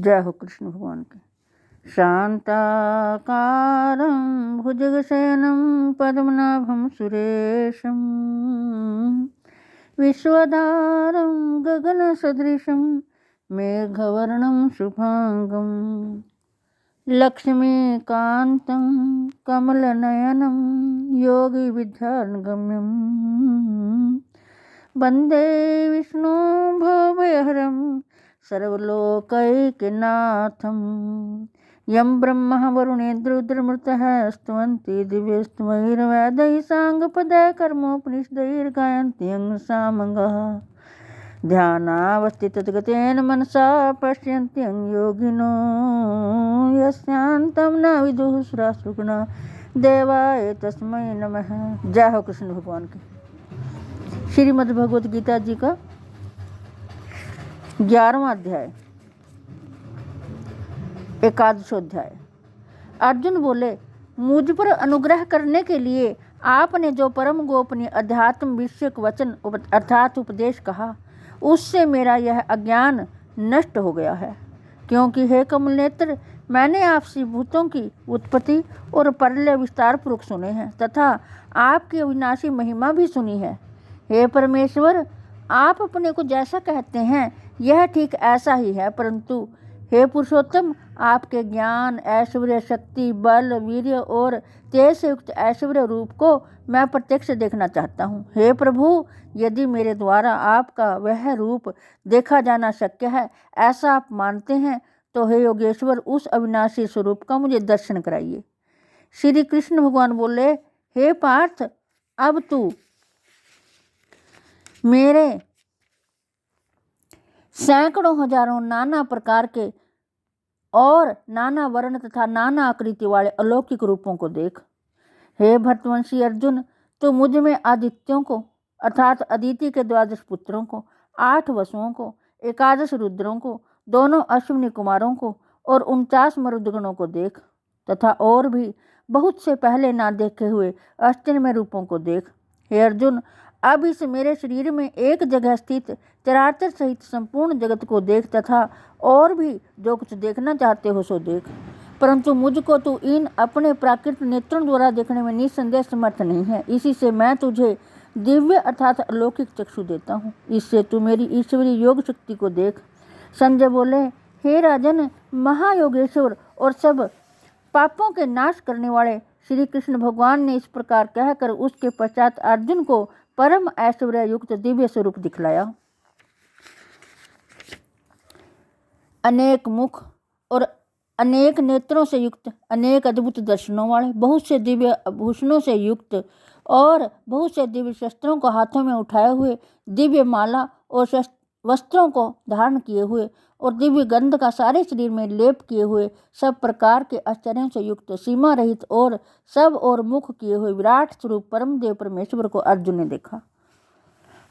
जय हो कृष्ण भगवान की। शांताकारं भुजगशयनं पद्मनाभं सुरेशं विश्वधारं गगनसदृशं मेघवर्णं शुभांगं लक्ष्मीकान्तं कमलनयनं योगिविद्यागम्यं वन्दे विष्णु भवभयहरं सर्वलोकैकनाथं यं ब्रह्मा वरुणेन्द्रो रुद्रमरुतः स्तुवन्ति दिव्यस्तमैर्वेदैः साङ्गपदैः कर्मोपनिषदैर्गायन्ति यं सामगाः ध्यानावस्थितगतेन मनसा पश्यन्ति यं योगिनो यस्यान्तं न विदुः सुरासुरगणा देवाय तस्मै नमः। जय हो कृष्ण भगवान की। श्रीमद् भगवत गीता जी का 11वां अध्याय, एकादशोध्याय। अर्जुन बोले, मुझ पर अनुग्रह करने के लिए आपने जो परम गोपनीय अध्यात्म विषयक वचन अर्थात उपदेश कहा, उससे मेरा यह अज्ञान नष्ट हो गया है। क्योंकि हे कमल नेत्र, मैंने आपसे भूतों की उत्पत्ति और प्रलय विस्तार पूर्वक सुने हैं तथा आपकी अविनाशी महिमा भी सुनी है। हे परमेश्वर, आप अपने को जैसा कहते हैं यह ठीक ऐसा ही है, परंतु हे पुरुषोत्तम, आपके ज्ञान, ऐश्वर्य, शक्ति, बल, वीर्य और तेज से युक्त ऐश्वर्य रूप को मैं प्रत्यक्ष देखना चाहता हूँ। हे प्रभु, यदि मेरे द्वारा आपका वह रूप देखा जाना शक्य है, ऐसा आप मानते हैं, तो हे योगेश्वर, उस अविनाशी स्वरूप का मुझे दर्शन कराइए। श्री कृष्ण भगवान बोले, हे पार्थ, अब तू मेरे सैकड़ों हजारों नाना प्रकार के और नाना वर्ण तथा नाना आकृति वाले अलौकिक रूपों को देख। हे भरतवंशी अर्जुन, तो मुझ में आदित्यों को अर्थात अदिति के 12 पुत्रों को, 8 वसुओं को, 11 रुद्रों को, दोनों अश्विनी कुमारों को और 49 मरुदगणों को देख तथा और भी बहुत से पहले ना देखे हुए अष्टमय रूपों को देख। हे अर्जुन, अब इस मेरे शरीर में एक जगह स्थित चराचर सहित संपूर्ण जगत को देख तथा और भी जो कुछ देखना चाहते हो सो देख, परंतु मुझको तू इन अपने प्राकृतिक नेत्रों द्वारा देखने में निसंदेह समर्थ नहीं है। इसी से मैं तुझे दिव्य अर्थात अलौकिक चक्षु देता हूँ, इससे तू मेरी ईश्वरीय योग शक्ति को देख। संजय बोले, हे राजन, महायोगेश्वर और सब पापों के नाश करने वाले श्री कृष्ण भगवान ने इस प्रकार कहकर उसके पश्चात अर्जुन को परम ऐश्वर्य युक्त दिव्य स्वरूप दिखलाया। अनेक मुख और अनेक नेत्रों से युक्त, अनेक अद्भुत दर्शनों वाले, बहुत से दिव्य आभूषणों से युक्त और बहुत से दिव्य शस्त्रों को हाथों में उठाए हुए, दिव्य माला और वस्त्रों को धारण किए हुए और दिव्य गंध का सारे शरीर में लेप किए हुए, सब प्रकार के आश्चर्यों से युक्त, सीमा रहित और सब और मुख किए हुए विराट स्वरूप परम देव परमेश्वर को अर्जुन ने देखा।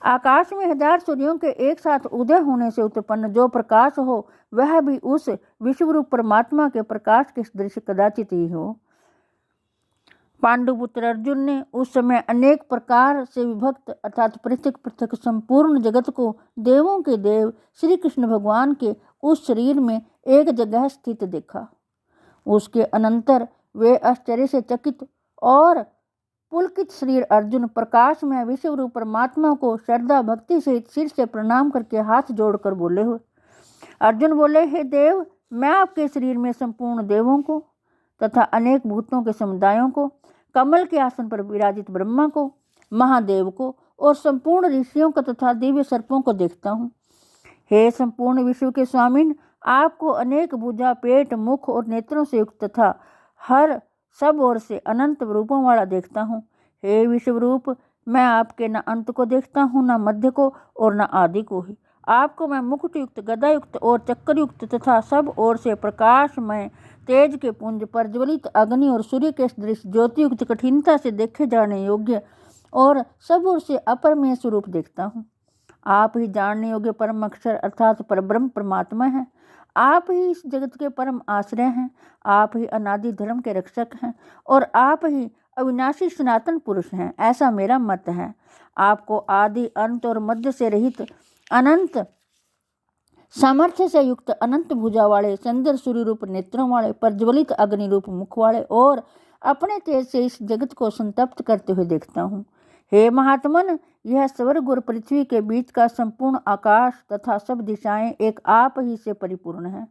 आकाश में 1000 सूर्यों के एक साथ उदय होने से उत्पन्न जो प्रकाश हो, वह भी उस विश्वरूप परमात्मा के प्रकाश के सदृश कदाचित ही हो। पांडुपुत्र अर्जुन ने उस समय अनेक प्रकार से विभक्त अर्थात पृथक पृथक संपूर्ण जगत को देवों के देव श्री कृष्ण भगवान के उस शरीर में एक जगह स्थित देखा। उसके अनंतर वे आश्चर्य से चकित और पुलकित शरीर अर्जुन प्रकाश में विश्वरूप परमात्मा को श्रद्धा भक्ति सहित सिर से प्रणाम करके हाथ जोड़कर बोले हुए। अर्जुन बोले, हे देव, मैं आपके शरीर में संपूर्ण देवों को तथा अनेक भूतों के समुदायों को, कमल के आसन पर विराजित ब्रह्मा को, महादेव को और संपूर्ण ऋषियों को तथा दिव्य सर्पों को देखता हूँ। हे संपूर्ण विश्व के स्वामिन, आपको अनेक भुजा, पेट, मुख और नेत्रों से युक्त तथा हर सब ओर से अनंत रूपों वाला देखता हूँ। हे विश्वरूप, मैं आपके न अंत को देखता हूँ, न मध्य को और न आदि को ही। आपको मैं मुकुट युक्त, गदा युक्त और चक्कर युक्त तथा सब ओर से प्रकाशमय तेज के पुंज, प्रज्वलित अग्नि और सूर्य के सदृश ज्योति युक्त, कठिनता से देखे जाने योग्य और सब ओर से अपरमेय स्वरूप देखता हूँ। आप ही जानने योग्य परम अक्षर अर्थात परब्रह्म परमात्मा है। आप ही इस जगत के परम आश्रय हैं। आप ही अनादि धर्म के रक्षक हैं और आप ही अविनाशी सनातन पुरुष हैं, ऐसा मेरा मत है। आपको आदि, अंत और मध्य से रहित अनंत सामर्थ्य से युक्त अनंत भुजा वाले, सुंदर सूर्य रूप नेत्रों वाले, प्रज्वलित अग्नि रूप मुख वाले और अपने तेज से इस जगत को संतप्त करते हुए देखता हूँ। हे महात्मन, यह स्वर्ग और पृथ्वी के बीच का संपूर्ण आकाश तथा सब दिशाएं एक आप ही से परिपूर्ण है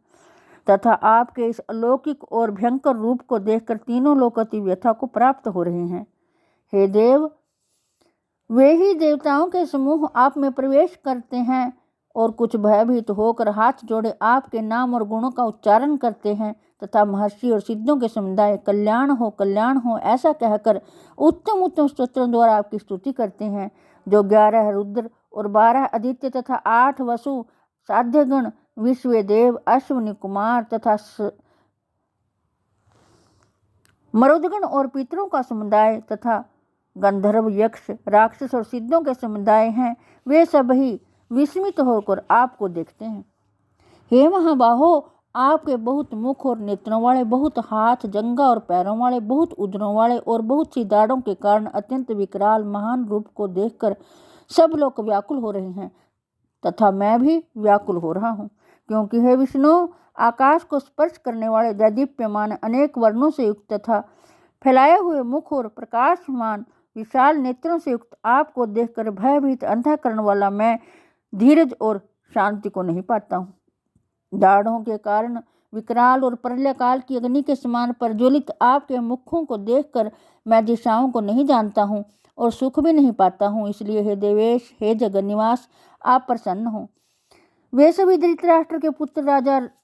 तथा आपके इस अलौकिक और भयंकर रूप को देखकर तीनों लोग अति व्यथा को प्राप्त हो रहे हैं। हे देव, वे ही देवताओं के समूह आप में प्रवेश करते हैं और कुछ भयभीत होकर हाथ जोड़े आपके नाम और गुणों का उच्चारण करते हैं तथा महर्षि और सिद्धों के समुदाय कल्याण हो ऐसा कहकर उत्तम उत्तम स्तोत्रों द्वारा आपकी स्तुति करते हैं। जो 11 रुद्र और 12 आदित्य तथा 8 वसु साध्यगण, विश्वदेव, अश्विनी कुमार तथा मरुदगण और पितरों का समुदाय तथा गंधर्व, यक्ष, राक्षस और सिद्धों के समुदाय हैं, वे सभी विस्मित होकर आपको देखते हैं। हे महाबाहो, आपके बहुत मुख और नेत्रों वाले, बहुत हाथ, जंघा और पैरों वाले, बहुत उदरों वाले और बहुत सी दाढ़ों के कारण अत्यंत विकराल महान रूप को देखकर सब लोग व्याकुल हो रहे हैं तथा मैं भी व्याकुल हो रहा हूँ, क्योंकि हे विष्णु, आकाश को स्पर्श करने वाले दैदीप्यमान अनेक वर्णों से युक्त तथा फैलाए हुए मुख और प्रकाशमान विशाल नेत्रों से युक्त आपको देखकर भयभीत अंतःकरण वाला मैं धीरज और शांति को नहीं पाता हूँ। दाढ़ों के कारण विकराल और प्रलय काल की अग्नि के समान प्रज्वलित आपके मुखों को देखकर मैं दिशाओं को नहीं जानता हूँ और सुख भी नहीं पाता हूँ। इसलिए हे देवेश, हे जगन्निवास, आप प्रसन्न हो। वे सभी धृतराष्ट्र के पुत्र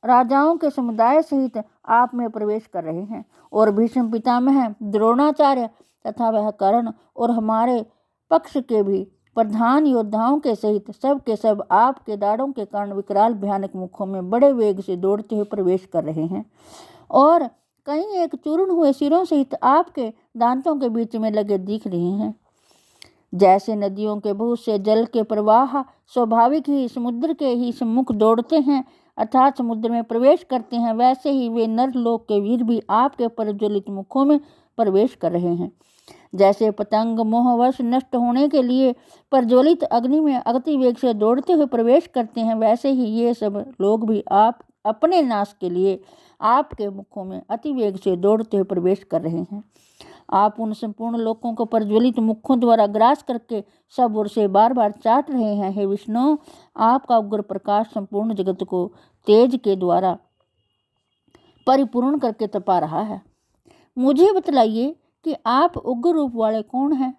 राजाओं के समुदाय सहित आप में प्रवेश कर रहे हैं और भीष्म पितामह, द्रोणाचार्य तथा वह कर्ण और हमारे पक्ष के भी प्रधान योद्धाओं के सहित सब के सब आपके दाढ़ों के कारण विकराल भयानक मुखों में बड़े वेग से दौड़ते हुए प्रवेश कर रहे हैं और कहीं एक चूर्ण हुए सिरों सहित आपके दांतों के बीच में लगे दिख रहे हैं। जैसे नदियों के बहुत से जल के प्रवाह स्वाभाविक ही समुद्र के ही सम्मुख दौड़ते हैं अर्थात समुद्र में प्रवेश करते हैं, वैसे ही वे नरलोक के वीर भी आपके प्रज्वलित मुखों में प्रवेश कर रहे हैं। जैसे पतंग मोहवश नष्ट होने के लिए प्रज्वलित अग्नि में अति वेग से दौड़ते हुए प्रवेश करते हैं, वैसे ही ये सब लोग भी आप अपने नाश के लिए आपके मुखों में अति वेग से दौड़ते हुए प्रवेश कर रहे हैं। आप उन संपूर्ण लोगों को प्रज्वलित मुखों द्वारा ग्रास करके सब ओर से बार बार चाट रहे हैं। हे विष्णु, आपका उग्र प्रकाश संपूर्ण जगत को तेज के द्वारा परिपूर्ण करके तपा रहा है। मुझे बतलाइए कि आप उग्र रूप वाले कौन हैं?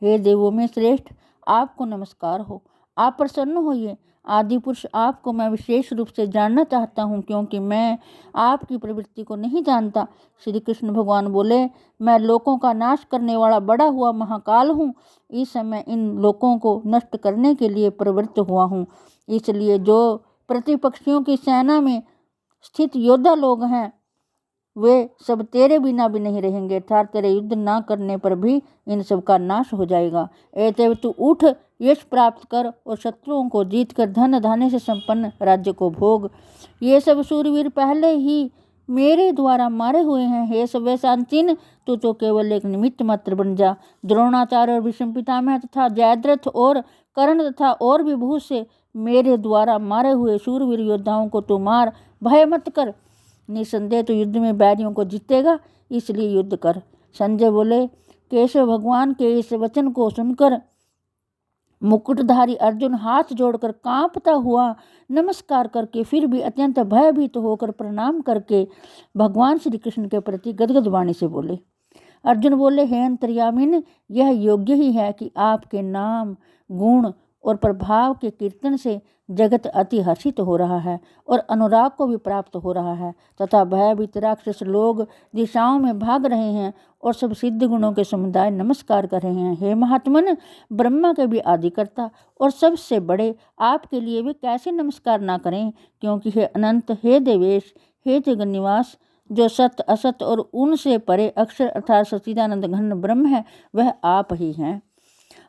हे देवों में श्रेष्ठ, आपको नमस्कार हो, आप प्रसन्न होइए। आदि पुरुष, आपको मैं विशेष रूप से जानना चाहता हूँ, क्योंकि मैं आपकी प्रवृत्ति को नहीं जानता। श्री कृष्ण भगवान बोले, मैं लोकों का नाश करने वाला बड़ा हुआ महाकाल हूँ। इस समय इन लोकों को नष्ट करने के लिए प्रवृत्त हुआ हूँ। इसलिए जो प्रतिपक्षियों की सेना में स्थित योद्धा लोग हैं, वे सब तेरे बिना भी नहीं रहेंगे, अर्थात तेरे युद्ध ना करने पर भी इन सब का नाश हो जाएगा। एतव तू उठ, यश प्राप्त कर और शत्रुओं को जीतकर धन धान्य से संपन्न राज्य को भोग। ये सब सूरवीर पहले ही मेरे द्वारा मारे हुए हैं। हे सव्यसाचिन, तू तो केवल एक निमित्त मात्र बन जा। द्रोणाचार्य और भीष्म पितामह तथा जयद्रथ और कर्ण तथा और भी बहुत से मेरे द्वारा मारे हुए शूरवीर योद्धाओं को तू मार, भय मत कर। निसंदेह तो युद्ध में बैरियों को जीतेगा, इसलिए युद्ध कर। संजय बोले, केशव भगवान के इस वचन को सुनकर मुकुटधारी अर्जुन हाथ जोड़कर कांपता हुआ नमस्कार करके फिर भी अत्यंत भयभीत होकर प्रणाम करके भगवान श्री कृष्ण के प्रति गदगद वाणी से बोले। अर्जुन बोले, हे अंतर्यामिन, यह योग्य ही है कि आपके नाम, गुण और प्रभाव के कीर्तन से जगत अति हर्षित हो रहा है और अनुराग को भी प्राप्त हो रहा है तथा भयभीत राक्षस लोग दिशाओं में भाग रहे हैं और सब सिद्ध गुणों के समुदाय नमस्कार कर रहे हैं। हे महात्मन, ब्रह्मा के भी आदिकर्ता और सबसे बड़े आपके लिए वे कैसे नमस्कार ना करें, क्योंकि हे अनंत, हे देवेश, हे जगन्निवास, जो सत्य असत और उनसे परे अक्षर अर्थात सच्चिदानंद घन ब्रह्म है, वह आप ही हैं।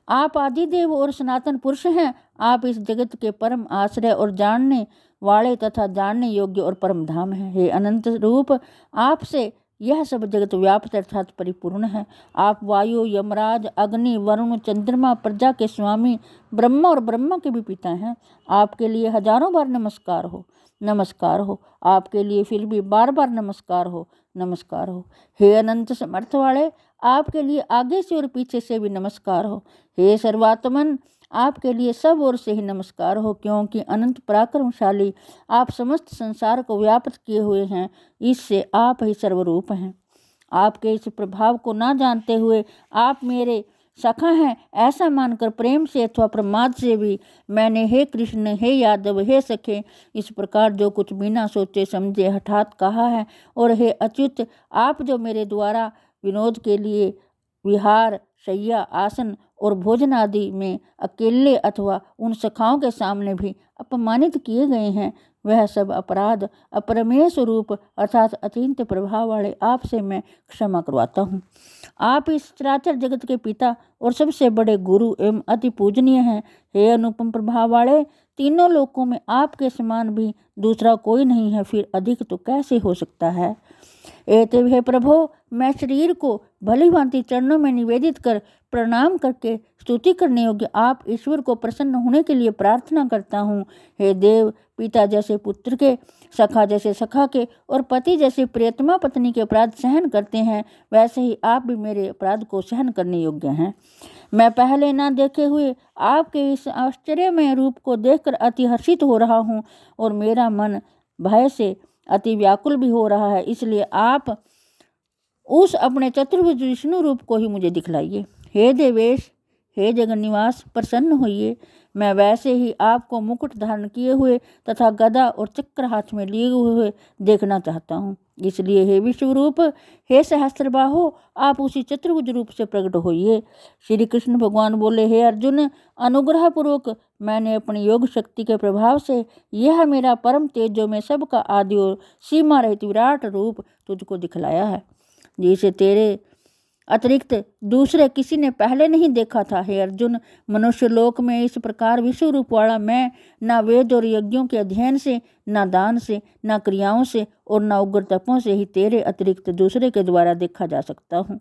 आप आदिदेव और सनातन पुरुष हैं। आप इस जगत के परम आश्रय और जानने वाले तथा जानने योग्य और परम धाम हैं। हे अनंत रूप, आपसे यह सब जगत व्याप्त अर्थात परिपूर्ण है। आप वायु, यमराज, अग्नि, वरुण, चंद्रमा, प्रजा के स्वामी, ब्रह्मा और ब्रह्मा के भी पिता हैं। आपके लिए हजारों बार नमस्कार हो, नमस्कार हो। आपके लिए फिर भी बार बार नमस्कार हो, नमस्कार हो। हे अनंत समर्थ वाले, आपके लिए आगे से और पीछे से भी नमस्कार हो। हे सर्वात्मन, आपके लिए सब ओर से ही नमस्कार हो, क्योंकि अनंत पराक्रमशाली आप समस्त संसार को व्याप्त किए हुए हैं। इससे आप ही सर्वरूप हैं। आपके इस प्रभाव को ना जानते हुए आप मेरे सखा हैं ऐसा मानकर प्रेम से अथवा प्रमाद से भी मैंने हे कृष्ण, हे यादव, हे सखे इस प्रकार जो कुछ बिना सोचे समझे हठात कहा है। और हे अच्युत, आप जो मेरे द्वारा विनोद के लिए विहार, शैया, आसन और भोजन आदि में अकेले अथवा उन सखाओं के सामने भी अपमानित किए गए हैं, वह सब अपराध अपरमेय स्वरूप अर्थात अचिंत्य प्रभाव वाले आपसे मैं क्षमा करवाता हूँ। आप इस चराचर जगत के पिता और सबसे बड़े गुरु एवं अति पूजनीय हैं। हे अनुपम प्रभाव वाले, तीनों लोकों में आपके समान भी दूसरा कोई नहीं है, फिर अधिक तो कैसे हो सकता है। एतव हे प्रभो, मैं शरीर को भली भांति चरणों में निवेदित कर प्रणाम करके स्तुति करने योग्य आप ईश्वर को प्रसन्न होने के लिए प्रार्थना करता हूँ। हे देव, पिता जैसे पुत्र के, सखा जैसे सखा के और पति जैसे प्रियतमा पत्नी के अपराध सहन करते हैं, वैसे ही आप भी मेरे अपराध को सहन करने योग्य हैं। मैं पहले ना देखे हुए आपके इस आश्चर्यमय रूप को देखकर अति हर्षित हो रहा हूँ और मेरा मन भय से अति व्याकुल भी हो रहा है। इसलिए आप उस अपने चतुर्भुज विष्णु रूप को ही मुझे दिखलाइए। हे देवेश, हे जगन्निवास, प्रसन्न होइए। मैं वैसे ही आपको मुकुट धारण किए हुए तथा गदा और चक्र हाथ में लिए हुए देखना चाहता हूँ। इसलिए हे विश्वरूप, हे सहस्त्रबाहो, आप उसी चतुर्भुज रूप से प्रकट होइए। श्री कृष्ण भगवान बोले, हे अर्जुन, अनुग्रह पूर्वक मैंने अपनी योग शक्ति के प्रभाव से यह मेरा परम तेज जो मैं सबका आदि और सीमा रहित विराट रूप तुझको दिखलाया है, जिसे तेरे अतिरिक्त दूसरे किसी ने पहले नहीं देखा था। हे अर्जुन, मनुष्य लोक में इस प्रकार विश्व रूप वाला मैं ना वेद और यज्ञों के अध्ययन से, ना दान से, ना क्रियाओं से और ना उग्र तपों से ही तेरे अतिरिक्त दूसरे के द्वारा देखा जा सकता हूँ।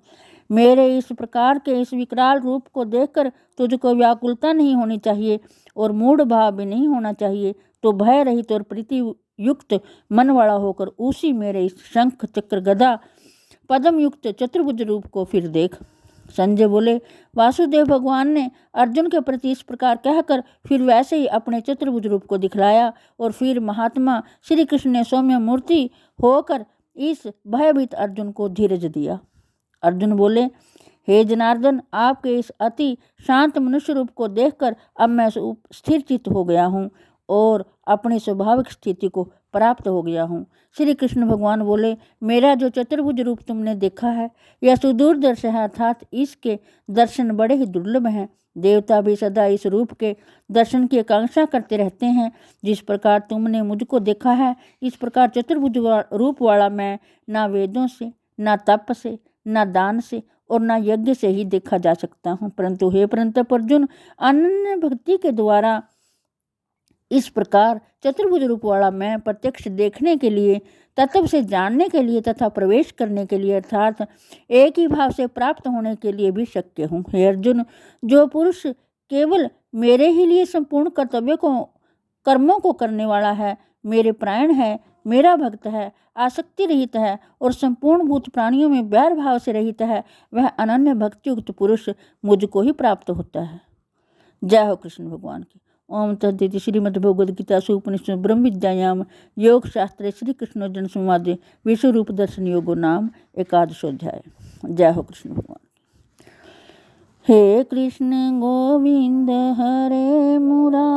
मेरे इस प्रकार के इस विकराल रूप को देखकर तुझको व्याकुलता नहीं होनी चाहिए और मूढ़ भाव भी नहीं होना चाहिए। तो भय रहित और प्रीति युक्त मन वाला होकर उसी मेरे इस शंख, चक्र, गदा, पद्म युक्त चतुर्भुज रूप को फिर देख। संजय बोले, वासुदेव भगवान ने अर्जुन के प्रति इस प्रकार कहकर फिर वैसे ही अपने चतुर्भुज रूप को दिखलाया और फिर महात्मा श्री कृष्ण ने सौम्य मूर्ति होकर इस भयभीत अर्जुन को धीरज दिया। अर्जुन बोले, हे जनार्दन, आपके इस अति शांत मनुष्य रूप को देखकर अब मैं स्थिर चित्त हो गया हूँ और अपनी स्वाभाविक स्थिति को प्राप्त हो गया हूँ। श्री कृष्ण भगवान बोले, मेरा जो चतुर्भुज रूप तुमने देखा है यह सुदूरदर्श है, अर्थात इसके दर्शन बड़े ही दुर्लभ हैं। देवता भी सदा इस रूप के दर्शन की आकांक्षा करते रहते हैं। जिस प्रकार तुमने मुझको देखा है, इस प्रकार चतुर्भुज रूप वाला मैं ना वेदों से, ना तप से, ना दान से और ना यज्ञ से ही देखा जा सकता हूँ, परंतु हे परंतप अर्जुन, अनन्य भक्ति के द्वारा इस प्रकार चतुर्भुज रूप वाला मैं प्रत्यक्ष देखने के लिए, तत्व से जानने के लिए तथा प्रवेश करने के लिए अर्थात एक ही भाव से प्राप्त होने के लिए भी शक्य हूँ। हे अर्जुन, जो पुरुष केवल मेरे ही लिए संपूर्ण कर्मों को करने वाला है, मेरे प्राण है, मेरा भक्त है, आसक्ति रहित है और संपूर्ण भूत प्राणियों में बैर भाव से रहित है, वह अनन्य भक्तियुक्त पुरुष मुझको ही प्राप्त होता है। जय हो कृष्ण भगवान की। ओम तद्दिति। श्रीमद्भगवद्गीतासु उपनिषदि ब्रह्म विद्यायां योग शास्त्रे श्री कृष्णार्जुन संवादे विश्व रूप दर्शन योगो नाम एकादशोध्याय। जय हो कृष्ण भगवान। हे कृष्ण गोविंद हरे मुरारी।